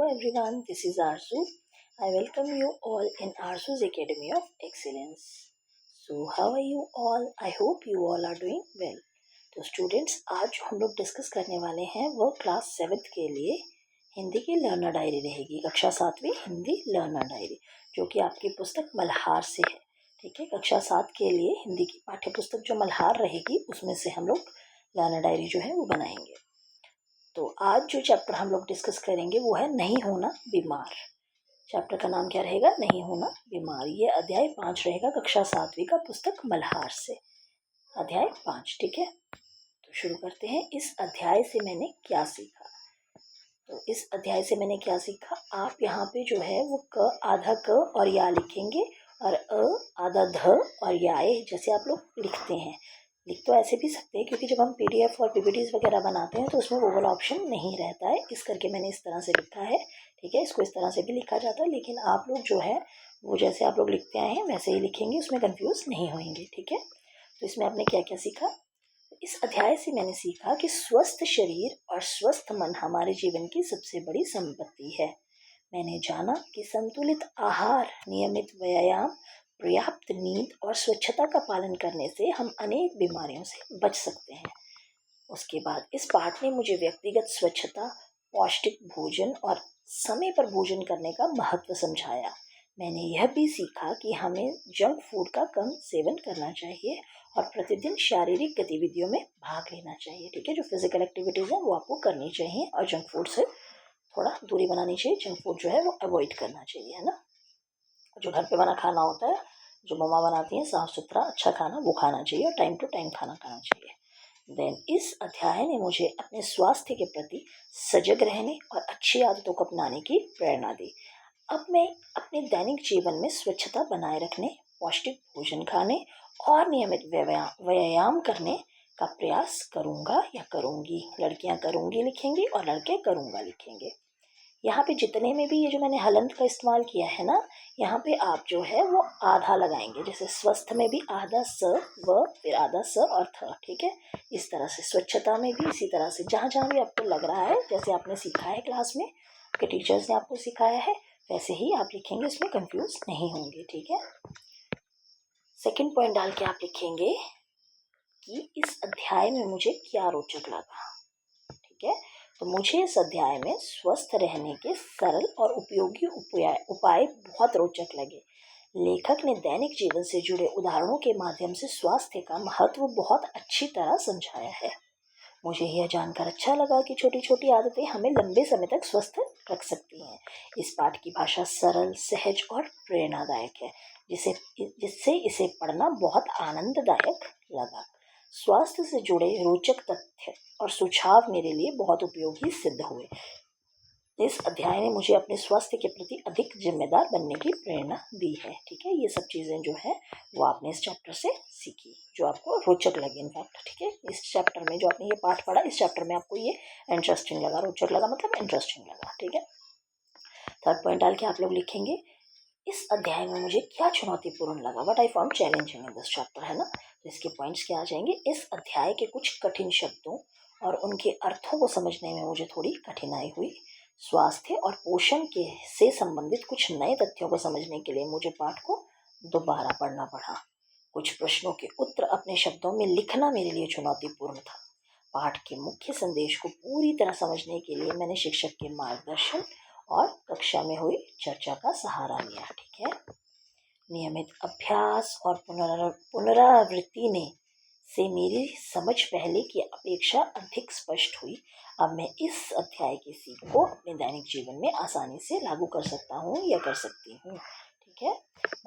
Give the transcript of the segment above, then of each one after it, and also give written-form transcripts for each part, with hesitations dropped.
everyone, this is Arzu. I welcome you all in Arzu's Academy of Excellence. So how are you all? I hope you all are doing well. तो students, आज जो हम लोग discuss करने वाले हैं वो क्लास 7th के लिए हिंदी की लर्नर डायरी रहेगी। कक्षा 7वीं हिंदी लर्नर डायरी, जो कि आपकी पुस्तक मल्हार से है। ठीक है, कक्षा 7 के लिए हिंदी की पाठ्य पुस्तक जो मल्हार रहेगी उसमें से हम लोग लर्नर डायरी जो है वो बनाएंगे। तो आज जो चैप्टर हम लोग डिस्कस करेंगे वो है नहीं होना बीमार। चैप्टर का नाम क्या रहेगा? नहीं होना बीमार। ये अध्याय 5 रहेगा, कक्षा 7वीं का, पुस्तक मल्हार से, अध्याय 5। ठीक है, तो शुरू करते हैं। इस अध्याय से मैंने क्या सीखा? तो इस अध्याय से मैंने क्या सीखा, आप यहाँ पे जो है वो क आधा क और या लिखेंगे, और आधा ध और याए जैसे आप लोग लिखते हैं। लिख तो ऐसे भी सकते हैं, क्योंकि जब हम पीडीएफ और पीपीटीज वगैरह बनाते हैं तो उसमें वो वाला ऑप्शन नहीं रहता है, इस करके मैंने इस तरह से लिखा है। ठीक है, इसको इस तरह से भी लिखा जाता है, लेकिन आप लोग जो है वो जैसे आप लोग लिखते आए हैं वैसे ही लिखेंगे, उसमें कंफ्यूज नहीं होंगे। ठीक है, तो इसमें आपने क्या क्या सीखा? इस अध्याय से मैंने सीखा कि स्वस्थ शरीर और स्वस्थ मन हमारे जीवन की सबसे बड़ी संपत्ति है। मैंने जाना कि संतुलित आहार, नियमित व्यायाम, पर्याप्त नींद और स्वच्छता का पालन करने से हम अनेक बीमारियों से बच सकते हैं। उसके बाद इस पाठ ने मुझे व्यक्तिगत स्वच्छता, पौष्टिक भोजन और समय पर भोजन करने का महत्व समझाया। मैंने यह भी सीखा कि हमें जंक फूड का कम सेवन करना चाहिए और प्रतिदिन शारीरिक गतिविधियों में भाग लेना चाहिए। ठीक है, जो फिजिकल एक्टिविटीज़ हैं वो आपको करनी चाहिए और जंक फूड से थोड़ा दूरी बनानी चाहिए। जंक फूड जो है वो अवॉइड करना चाहिए, है ना। जो घर पे बना खाना होता है, जो मम्मा बनाती हैं, साफ सुथरा अच्छा खाना, वो खाना चाहिए और टाइम टू टाइम खाना खाना चाहिए। देन इस अध्याय ने मुझे अपने स्वास्थ्य के प्रति सजग रहने और अच्छी आदतों को अपनाने की प्रेरणा दी। अब मैं अपने दैनिक जीवन में स्वच्छता बनाए रखने, पौष्टिक भोजन खाने और नियमित व्यायाम करने का प्रयास करूँगा या करूँगी। लड़कियाँ करूँगी लिखेंगी और लड़के करूँगा लिखेंगे। यहाँ पे जितने में भी ये जो मैंने हलंत का इस्तेमाल किया है ना, यहाँ पे आप जो है वो आधा लगाएंगे। जैसे स्वस्थ में भी आधा स व, फिर आधा स और थ। ठीक है, इस तरह से स्वच्छता में भी इसी तरह से, जहाँ जहाँ भी आपको लग रहा है, जैसे आपने सीखा है क्लास में, आपके टीचर्स ने आपको सिखाया है, वैसे ही आप लिखेंगे, इसमें कंफ्यूज नहीं होंगे। ठीक है, सेकंड पॉइंट डाल के आप लिखेंगे कि इस अध्याय में मुझे क्या रोचक लगा। ठीक है, तो मुझे इस अध्याय में स्वस्थ रहने के सरल और उपयोगी उपाय बहुत रोचक लगे। लेखक ने दैनिक जीवन से जुड़े उदाहरणों के माध्यम से स्वास्थ्य का महत्व बहुत अच्छी तरह समझाया है। मुझे यह जानकर अच्छा लगा कि छोटी छोटी आदतें हमें लंबे समय तक स्वस्थ रख सकती हैं। इस पाठ की भाषा सरल, सहज और प्रेरणादायक है, जिससे इसे पढ़ना बहुत आनंददायक लगा। स्वास्थ्य से जुड़े रोचक तथ्य और सुझाव मेरे लिए बहुत उपयोगी सिद्ध हुए। इस अध्याय ने मुझे अपने स्वास्थ्य के प्रति अधिक जिम्मेदार बनने की प्रेरणा दी है। ठीक है, ये सब चीज़ें जो है वो आपने इस चैप्टर से सीखी, जो आपको रोचक लगी इनफैक्ट। ठीक है, इस चैप्टर में जो आपने ये पाठ पढ़ा, इस चैप्टर में आपको ये इंटरेस्टिंग लगा। रोचक लगा मतलब इंटरेस्टिंग लगा। ठीक है, थर्ड पॉइंट डाल के आप लोग लिखेंगे, इस अध्याय में मुझे क्या चुनौतीपूर्ण लगा, what I found challenging in this chapter, है ना। तो इसके पॉइंट्स क्या आ जाएंगे? इस अध्याय के कुछ कठिन शब्दों और उनके अर्थों को समझने में मुझे थोड़ी कठिनाई हुई। स्वास्थ्य और पोषण के से संबंधित कुछ नए तथ्यों को समझने के लिए मुझे पाठ को दोबारा पढ़ना पड़ा। कुछ प्रश्नों के उत्तर अपने शब्दों में लिखना मेरे लिए चुनौतीपूर्ण था। पाठ के मुख्य संदेश को पूरी तरह समझने के लिए मैंने शिक्षक के मार्गदर्शन और कक्षा में हुई चर्चा का सहारा लिया। ठीक है, नियमित अभ्यास और पुनरावृत्ति ने से मेरी समझ पहले की अपेक्षा अधिक स्पष्ट हुई। अब मैं इस अध्याय की सीख को अपने दैनिक जीवन में आसानी से लागू कर सकता हूँ या कर सकती हूँ। ठीक है,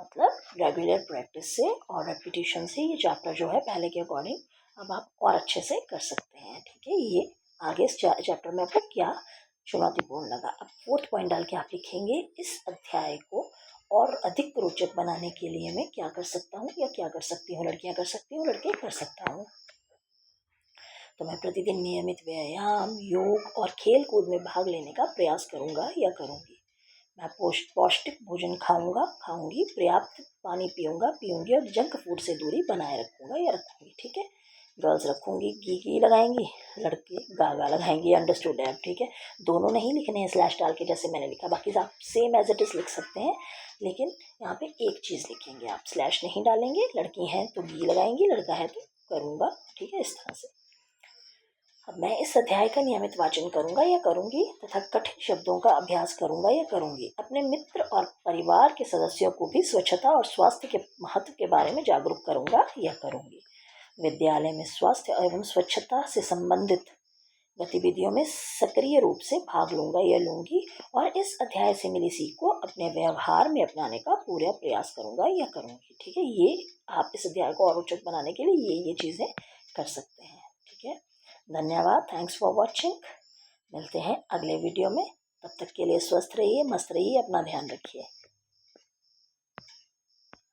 मतलब रेगुलर प्रैक्टिस से और रेपिटेशन से ये चैप्टर जो है पहले के अकॉर्डिंग अब आप और अच्छे से कर सकते हैं। ठीक है, ये आगे इस चैप्टर में आपको क्या चुनौतीपूर्ण लगा। अब फोर्थ पॉइंट डाल के आप लिखेंगे, इस अध्याय को और अधिक रोचक बनाने के लिए मैं क्या कर सकता हूँ या क्या कर सकती हूँ। लड़कियाँ कर सकती हूँ, लड़के कर सकता हूँ। तो मैं प्रतिदिन नियमित व्यायाम, योग और खेल कूद में भाग लेने का प्रयास करूँगा या करूँगी। मैं पौष्टिक भोजन खाऊंगी, पर्याप्त पानी पीऊँगी और जंक फूड से दूरी बनाए रखूँगा या रखूँगी। ठीक है, गर्ल्स रखूँगी गी लगाएंगी, लड़के गागा लगाएंगी। अंडरस्टूड है? ठीक है, दोनों नहीं लिखने हैं स्लैश डाल के जैसे मैंने लिखा, बाकी आप सेम एज इट इज़ लिख सकते हैं, लेकिन यहाँ पे एक चीज़ लिखेंगे आप, स्लैश नहीं डालेंगे। लड़की हैं तो गी लगाएंगी, लड़का है तो करूँगा। ठीक है, इस तरह से। अब मैं इस अध्याय का नियमित वाचन करूंगा या करूंगी तथा कठिन शब्दों का अभ्यास करूंगा या करूंगी। अपने मित्र और परिवार के सदस्यों को भी स्वच्छता और स्वास्थ्य के महत्व के बारे में जागरूक करूंगा या करूंगी। विद्यालय में स्वास्थ्य एवं स्वच्छता से संबंधित गतिविधियों में सक्रिय रूप से भाग लूंगा या लूंगी और इस अध्याय से मिली सीख को अपने व्यवहार में अपनाने का पूरा प्रयास करूंगा या करूंगी। ठीक है, ये आप इस अध्याय को और रोचक बनाने के लिए ये चीज़ें कर सकते हैं। ठीक है, धन्यवाद। Thanks for watching. मिलते हैं अगले वीडियो में। तब तक के लिए स्वस्थ रहिए, मस्त रहिए, अपना ध्यान रखिए।